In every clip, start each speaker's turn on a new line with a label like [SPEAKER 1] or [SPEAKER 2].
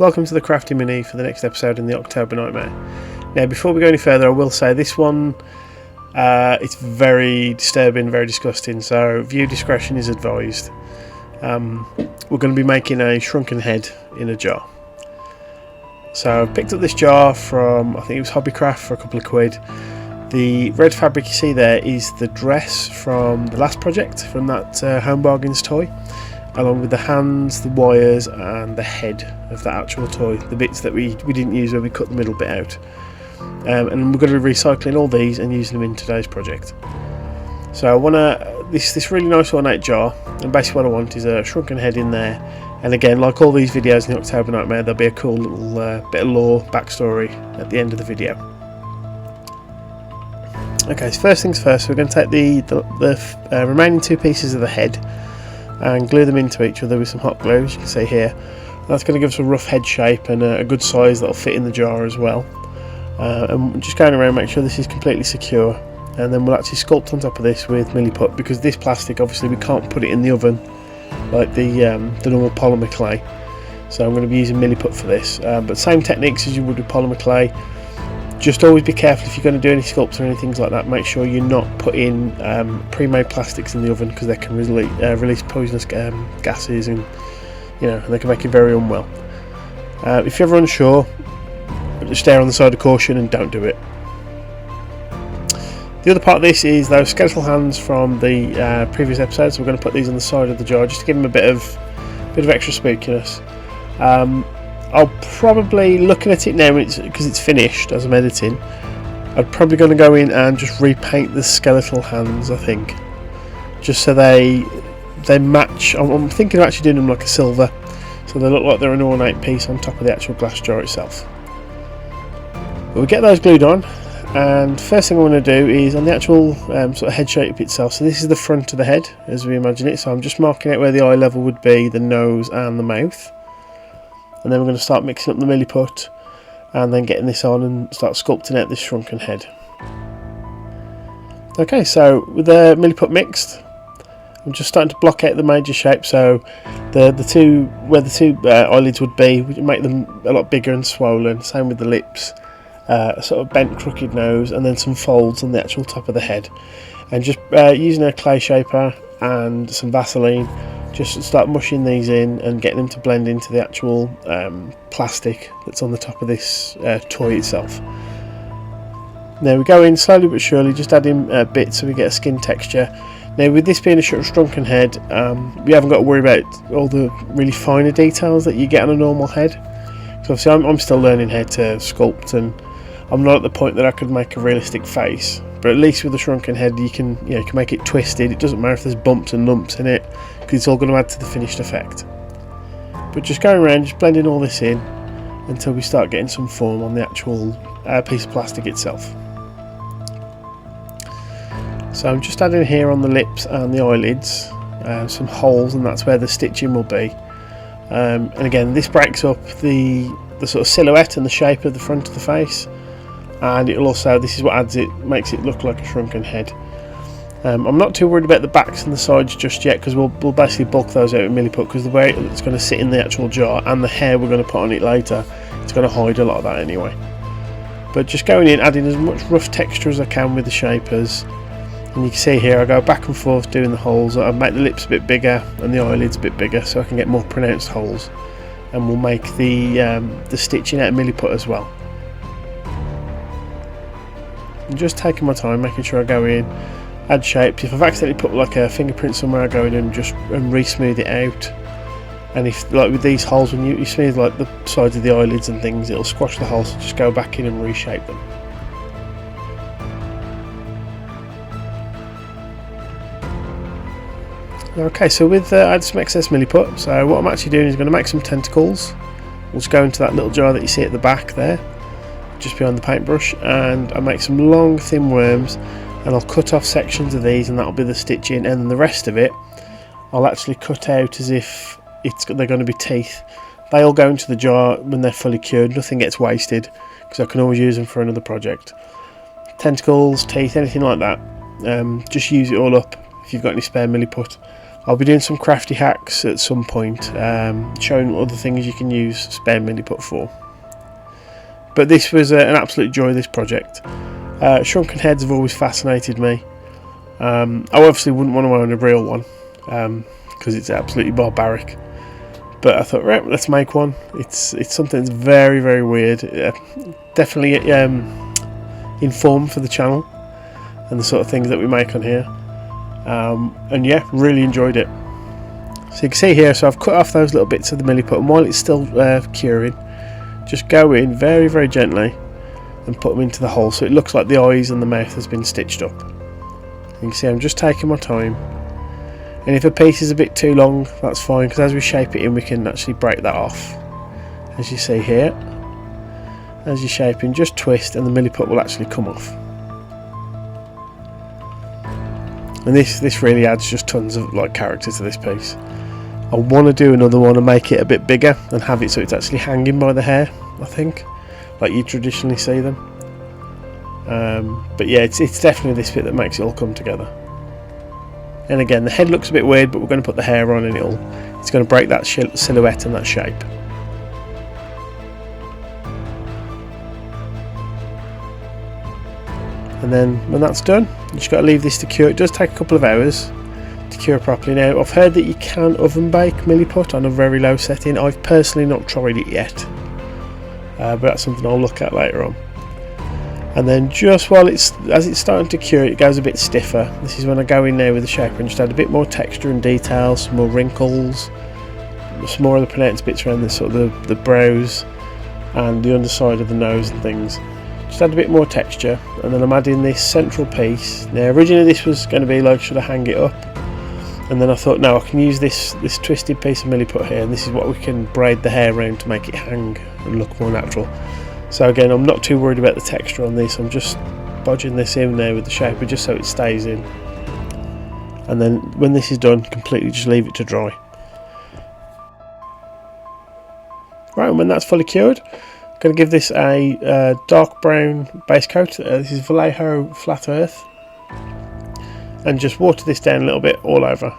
[SPEAKER 1] welcome to the crafting mini for the next episode in the October Nightmare. Now before we go any further, I will say this one, it's very disturbing, very disgusting, so viewer discretion is advised. We're going to be making a shrunken head in a jar. So I've picked up this jar from, I think it was Hobbycraft for a couple of quid. The red fabric you see there is the dress from the last project, from that Home Bargains toy, along with the hands, the wires and the head of that actual toy, the bits that we didn't use when we cut the middle bit out. And we're going to be recycling all these and using them in today's project. So I want this really nice ornate jar, and basically what I want is a shrunken head in there. And again, like all these videos in the October Nightmare, there'll be a cool little bit of lore, backstory at the end of the video. Okay, so first things first, we're going to take the remaining two pieces of the head and glue them into each other with some hot glue, as you can see here. And that's going to give us a rough head shape and a good size that'll fit in the jar as well. And just going around, make sure this is completely secure, and then we'll actually sculpt on top of this with milliput, because this plastic, obviously we can't put it in the oven like the normal polymer clay, so I'm going to be using milliput for this, but same techniques as you would with polymer clay. Just always be careful if you're going to do any sculpts or anything like that. Make sure you're not putting pre-made plastics in the oven, because they can release poisonous gases, and they can make you very unwell. If you're ever unsure, just err on the side of caution and don't do it. The other part of this is those skeletal hands from the previous episode, so we're going to put these on the side of the jar just to give them a bit of extra spookiness. I'll probably, looking at it now because it's finished as I'm editing, I'm probably going to go in and just repaint the skeletal hands, I think, just so they match. I'm thinking of actually doing them like a silver, so they look like they're an ornate piece on top of the actual glass jar itself. But we'll get those glued on, and first thing I want to do is on the actual sort of head shape itself. So this is the front of the head as we imagine it, so I'm just marking out where the eye level would be, the nose and the mouth. And then we're going to start mixing up the milliput and then getting this on and start sculpting out this shrunken head. Okay, so with the milliput mixed, I'm just starting to block out the major shape, so where the two eyelids would be, we make them a lot bigger and swollen. Same with the lips, a sort of bent crooked nose, and then some folds on the actual top of the head. And just using a clay shaper and some Vaseline, just start mushing these in and getting them to blend into the actual plastic that's on the top of this toy itself. Now we go in slowly but surely, just adding bits so we get a skin texture. Now with this being a shrunken head, we haven't got to worry about all the really finer details that you get on a normal head. So obviously I'm still learning how to sculpt, and I'm not at the point that I could make a realistic face. But at least with the shrunken head you can make it twisted. It doesn't matter if there's bumps and lumps in it, because it's all going to add to the finished effect. But just going around, just blending all this in until we start getting some form on the actual piece of plastic itself. So I'm just adding here on the lips and the eyelids some holes, and that's where the stitching will be. And again, this breaks up the sort of silhouette and the shape of the front of the face. And it'll also, this is what makes it look like a shrunken head. I'm not too worried about the backs and the sides just yet, because we'll basically bulk those out with milliput, because the way it's going to sit in the actual jar and the hair we're going to put on it later, it's going to hide a lot of that anyway. But just going in, adding as much rough texture as I can with the shapers. And you can see here I go back and forth doing the holes. I make the lips a bit bigger and the eyelids a bit bigger so I can get more pronounced holes. And we'll make the stitching out of milliput as well. I'm just taking my time, making sure I go in, add shapes. If I've accidentally put like a fingerprint somewhere, I go in and re-smooth it out. And if, like with these holes, when you smooth like the sides of the eyelids and things, it'll squash the holes, so just go back in and reshape them. Okay, so with I had some excess milliput, so what I'm actually doing is going to make some tentacles. We'll just go into that little jar that you see at the back there, just behind the paintbrush, and I'll make some long thin worms, and I'll cut off sections of these, and that'll be the stitching, and then the rest of it I'll actually cut out as if they're going to be teeth. They all go into the jar when they're fully cured, nothing gets wasted, because I can always use them for another project. Tentacles, teeth, anything like that, just use it all up. If you've got any spare milliput, I'll be doing some crafty hacks at some point, showing other things you can use spare milliput for. But this was an absolute joy, this project. Shrunken heads have always fascinated me. I obviously wouldn't want to own a real one, because it's absolutely barbaric. But I thought, right, let's make one. It's something that's very, very weird. Definitely in form for the channel and the sort of things that we make on here. And yeah, really enjoyed it. So you can see here, so I've cut off those little bits of the milliput, and while it's still curing, just go in very, very gently and put them into the hole so it looks like the eyes and the mouth has been stitched up. You can see I'm just taking my time, and if a piece is a bit too long, that's fine, because as we shape it in we can actually break that off. As you see here, as you're shaping, just twist and the milliput will actually come off. And this really adds just tons of like character to this piece. I want to do another one and make it a bit bigger and have it so it's actually hanging by the hair, I think, like you traditionally see them. But yeah, it's definitely this bit that makes it all come together. And again, the head looks a bit weird, but we're going to put the hair on and it's going to break that silhouette and that shape. And then when that's done, you just got to leave this to cure. It does take a couple of hours to cure properly. Now, I've heard that you can oven bake milliput on a very low setting. I've personally not tried it yet, but that's something I'll look at later on. And then just as it's starting to cure, it goes a bit stiffer. This is when I go in there with the shaper and just add a bit more texture and detail, some more wrinkles, some more of the pronounced bits around the sort of the brows and the underside of the nose and things. Just add a bit more texture, and then I'm adding this central piece. Now originally this was going to be like, should I hang it up? And then I thought, no, I can use this twisted piece of milliput here, and this is what we can braid the hair around to make it hang and look more natural. So again, I'm not too worried about the texture on this. I'm just bodging this in there with the shaper just so it stays in. And then when this is done, completely just leave it to dry. Right, and when that's fully cured, I'm going to give this a dark brown base coat. This is Vallejo Flat Earth, and just water this down a little bit all over.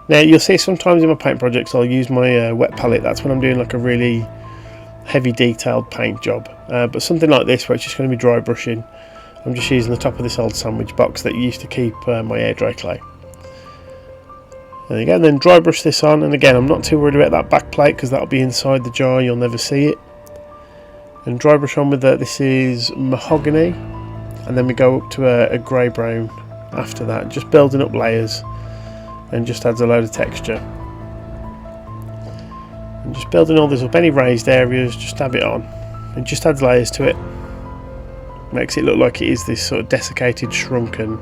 [SPEAKER 1] Now you'll see sometimes in my paint projects I'll use my wet palette. That's when I'm doing like a really heavy detailed paint job, but something like this where it's just going to be dry brushing, I'm just using the top of this old sandwich box that used to keep my air dry clay. There you go, and then dry brush this on, and again I'm not too worried about that back plate because that'll be inside the jar, you'll never see it. And dry brush on with this is mahogany, and then we go up to a grey brown after that, just building up layers, and just adds a load of texture. And just building all this up, any raised areas, just dab it on, and just adds layers to it. Makes it look like it is this sort of desiccated, shrunken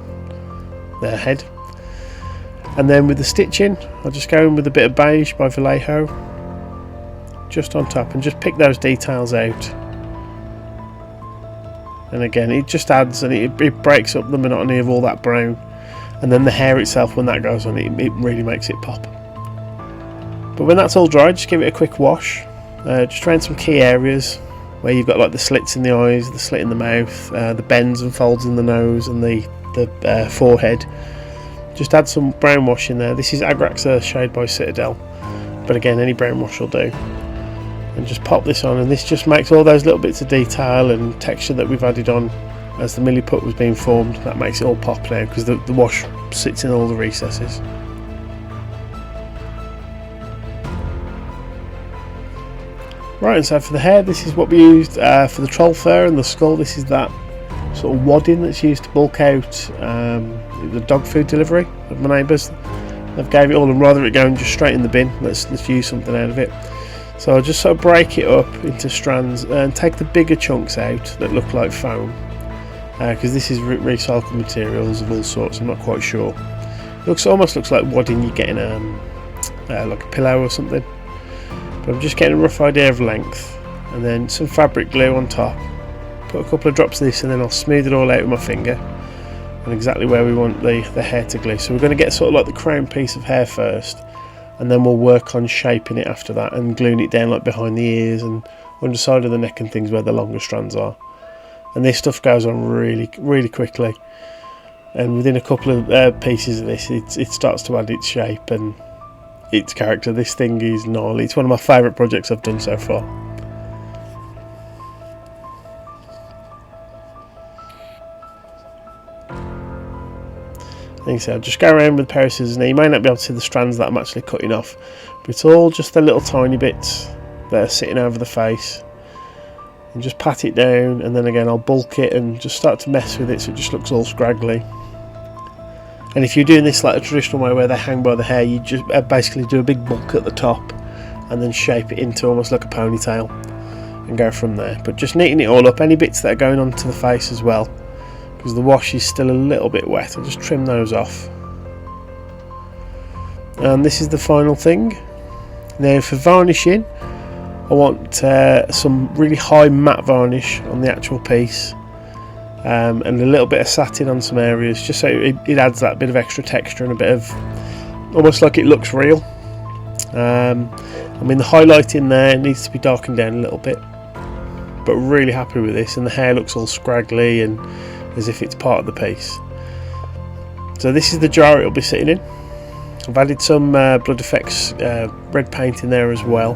[SPEAKER 1] head. And then with the stitching, I'll just go in with a bit of beige by Vallejo, just on top, and just pick those details out. And again, it just adds, and it breaks up the monotony of all that brown, and then the hair itself, when that goes on, it really makes it pop. But when that's all dry, just give it a quick wash, just around some key areas where you've got like the slits in the eyes, the slit in the mouth, the bends and folds in the nose and the forehead. Just add some brown wash in there. This is Agraxa shade by Citadel, but again, any brown wash will do. And just pop this on, and this just makes all those little bits of detail and texture that we've added on as the milliput was being formed, that makes it all pop now because the wash sits in all the recesses. Right, and so for the hair, this is what we used for the troll fur and the skull. This is that sort of wadding that's used to bulk out the dog food delivery of my neighbours. I've gave it all, and rather it going just straight in the bin, let's use something out of it. So I'll just sort of break it up into strands and take the bigger chunks out that look like foam, because this is recycled materials of all sorts. I'm not quite sure. It almost looks like wadding you get in like a pillow or something. But I'm just getting a rough idea of length, and then some fabric glue on top. Put a couple of drops of this, and then I'll smooth it all out with my finger and exactly where we want the hair to glue. So we're going to get sort of like the crown piece of hair first, and then we'll work on shaping it after that and gluing it down like behind the ears and underside of the neck and things where the longer strands are. And this stuff goes on really, really quickly. and within a couple of pieces of this, it starts to add its shape and its character. This thing is gnarly. It's one of my favourite projects I've done so far. Like I said, I'll just go around with a pair of scissors. Now you may not be able to see the strands that I'm actually cutting off, but it's all just the little tiny bits that are sitting over the face. And just pat it down, and then again I'll bulk it and just start to mess with it so it just looks all scraggly. And if you're doing this like a traditional way where they hang by the hair, you just basically do a big bulk at the top and then shape it into almost like a ponytail and go from there. But just neaten it all up, any bits that are going onto the face as well, because the wash is still a little bit wet. I'll just trim those off. And this is the final thing. Now for varnishing, I want some really high matte varnish on the actual piece, and a little bit of satin on some areas, just so it adds that bit of extra texture and a bit of almost like it looks real. I mean, the highlight in there needs to be darkened down a little bit, but really happy with this, and the hair looks all scraggly and as if it's part of the piece. So this is the jar it'll be sitting in. I've added some Blood Effects red paint in there as well,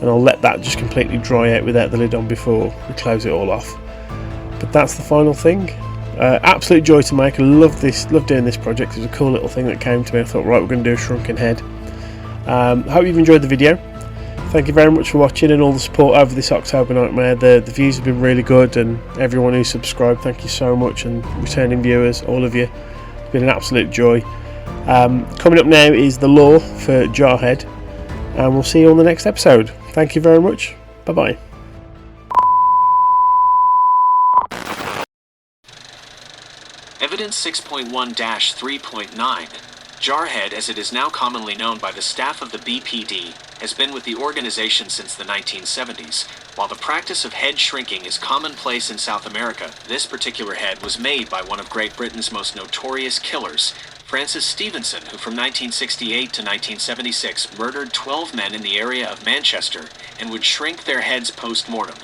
[SPEAKER 1] and I'll let that just completely dry out without the lid on before we close it all off. But that's the final thing. Absolute joy to make. I love doing this project. It was a cool little thing that came to me. I thought, right, we're going to do a shrunken head. Hope you've enjoyed the video. Thank you very much for watching and all the support over this October Nightmare. The views have been really good, and everyone who's subscribed, thank you so much, and returning viewers, all of you, it's been an absolute joy. Coming up now is the lore for Jarhead, and we'll see you on the next episode. Thank you very much. Bye bye.
[SPEAKER 2] Evidence 6.1-3.9. Jarhead, as it is now commonly known by the staff of the BPD, has been with the organization since the 1970s. While the practice of head shrinking is commonplace in South America, this particular head was made by one of Great Britain's most notorious killers, Francis Stevenson, who from 1968 to 1976 murdered 12 men in the area of Manchester and would shrink their heads post-mortem.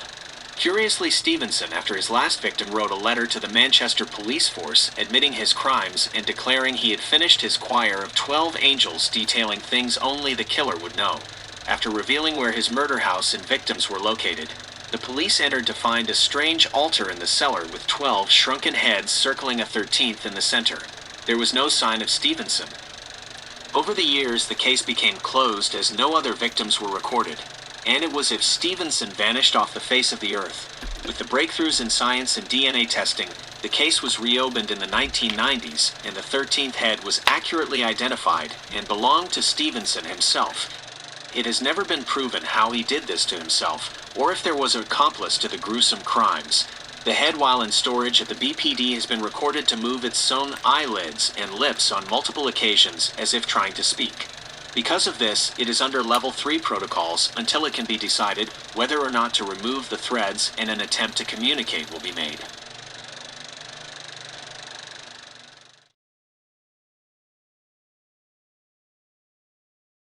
[SPEAKER 2] Curiously, Stevenson, after his last victim, wrote a letter to the Manchester police force admitting his crimes and declaring he had finished his choir of 12 angels detailing things only the killer would know. After revealing where his murder house and victims were located, the police entered to find a strange altar in the cellar with 12 shrunken heads circling a 13th in the center. There was no sign of Stevenson. Over the years, the case became closed as no other victims were recorded, and it was as if Stevenson vanished off the face of the earth. With the breakthroughs in science and DNA testing, the case was reopened in the 1990s, and the 13th head was accurately identified and belonged to Stevenson himself. It has never been proven how he did this to himself, or if there was an accomplice to the gruesome crimes. The head, while in storage at the BPD, has been recorded to move its sewn eyelids and lips on multiple occasions as if trying to speak. Because of this, it is under Level 3 protocols until it can be decided whether or not to remove the threads and an attempt to communicate will be made.